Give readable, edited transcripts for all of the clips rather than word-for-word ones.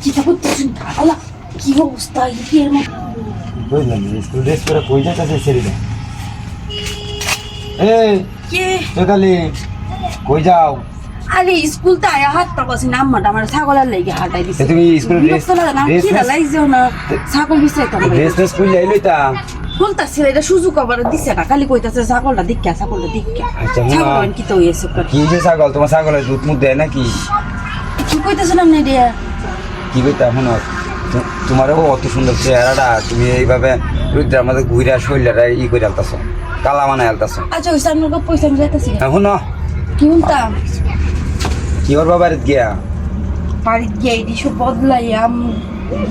চিন্তা করতেছি আল্লাহ কি অবস্থা কি এর মধ্যে বুঝলাম স্কুল ড্রেস পরে কই যাচ্ছে ছেলেটা এই কে তোকালি কই যাও আরে স্কুল তো আয়া হাত পা বসে নাম্মাটা আমার ছাগলের লাগি হাঁটাই দিছে তুমি স্কুল ড্রেস না কি লাইছো না ছাগল বিছাইতাম ড্রেস ড্রেস কই লাইলইতা বলতাছিল এটা সুযোগ আবার দিছে না খালি কইতাছে ছাগলটা দিক্কা আচ্ছা ছাগল কি তো হইছে কি যে ছাগল তোমার ছাগলের দুধ মুখ দেয় নাকি কি কইতাছ না রে কি কইতা শোনো তোমারও অত সুন্দর চেহারাটা তুমি এইভাবে রুদ্রার মধ্যে ঘুরে শরীরটা ই করে আলতাছো কালা মানে আলতাছো আচ্ছা ওই সামনে পয়সা আমি যাইতাছি শুনো কি হুনতাম কি করবা বাড়িতে গিয়া বাড়িতে গিয়ে এই সব বদলাইয়াম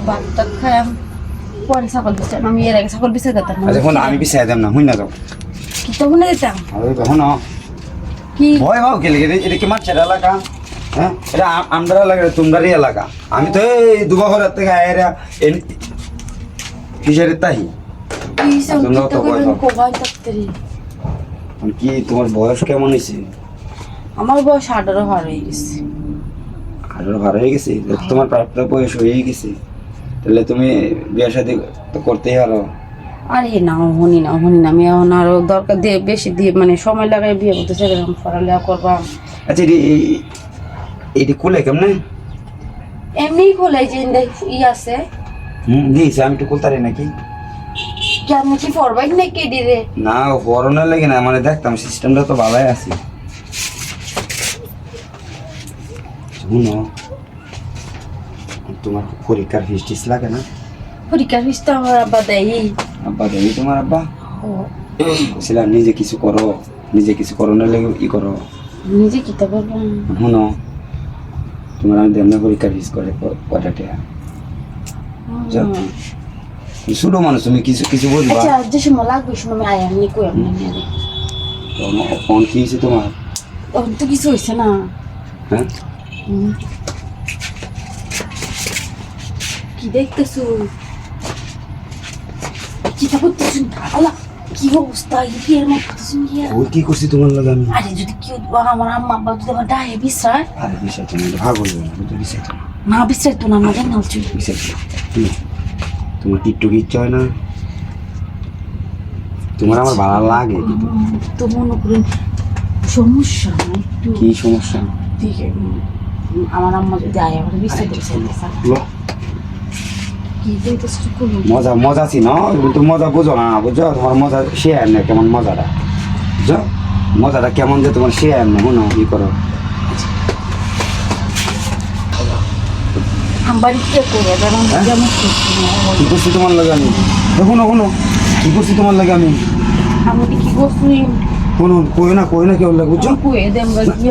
ভাতটা খাইয়াম পরে ছাগল বিছাই আমি এর আগে ছাগল বিছাই দিতাম আচ্ছা শোনো আমি বিছাই দেব না হুই না যাও কি তো শুনে দিতাম শোনো কি ভয় ভাও কে লেগে এটা কি মাছের এলাকা হ্যাঁ এটা আমরা এলাকা তোমরারই এলাকা আমি তো এই দুবাহরের থেকে আয়েরা কিসের তাই কি সব তোমরাও তো ভয় পাও। কোবাই তাড়াতাড়ি কি তোমার বয়স কেমন হয়েছে আমার বয়স 18 পার হয়ে গেছে আরো ভালো হয়ে গেছে তোমার প্রাপ্ত বয়স হয়ে গেছে তাহলে তুমি বিয়ে শাদী তো করতেই পারো আরে না হনি না আমি এখন আরো দরকার দিয়ে বেশি দিয়ে মানে সময় লাগাই বিয়ে করতে সেরকম পড়ালেখা করবা আচ্ছা এটি খুলে কেমনে এমনি খোলাই যে ই আছে দিয়েছে আমি একটু খুলতারি নাকি কেমন কি পড়বাই নাকি দিরে না পড়ানোর লাগে না মানে দেখতাম সিস্টেমটা তো ভালোই আছে শুনো তোমার পরীক্ষার ফিস টিস লাগে না পরীক্ষার ফিসটা আমার আব্বা দেয় আব্বা দেয় তোমার আব্বা ও বলছিলাম নিজে কিছু করো না লেগে ই করো নিজে কিতা করবো শুনো তোমার আমি দেন পরীক্ষার ফিস করে কটা টাকা ছোট মানুষ তুমি কিছু কিছু বুঝবা আচ্ছা যে সময় লাগবে সময় আমি আয়াম নি কই আপনি নিয়ে ফোন কি হয়েছে তোমার তখন তো কিছু হয়েছে না হ্যাঁ কি দেখতেছো চিন্তা করতেছো আল্লাহ কি অবস্থা কি এর মধ্যে ওই কি করছি তোমার লাগে আমি আরে যদি কেউ আমার আম্মা আব্বা যদি আমার ডায়ে বিশ্রায় আরে বিষয়টা না ভাগ হয়ে যাবে বুঝতে বিষয়টা না বিশ্রায় তো না আমার জানা উচিত বিষয়টা তোমার টিকটক ইচ্ছা হয় না তোমার আমার ভালো লাগে তো মনে করেন সমস্যা না একটু কি সমস্যা দিকে আমার আম্মা যদি আয় আমার বিশ্রায় দিচ্ছে লো, কি দেখতেছো করবো মজা ছিল তুমি মজা বুঝো না বুঝছো তোমার মজা সে আর না কেমন মজাটা বুঝছো মজাটা কেমন যে তোমার সে আর না শোনো ই করো আমার বাড়িতে করে কারণ যেমন কি করছি তোমার লাগে আমি শোনো কি করছি তোমার লাগে আমি আমি কি করছি শোনো কই না কেউ লাগে বুঝছো কয়ে দেন কি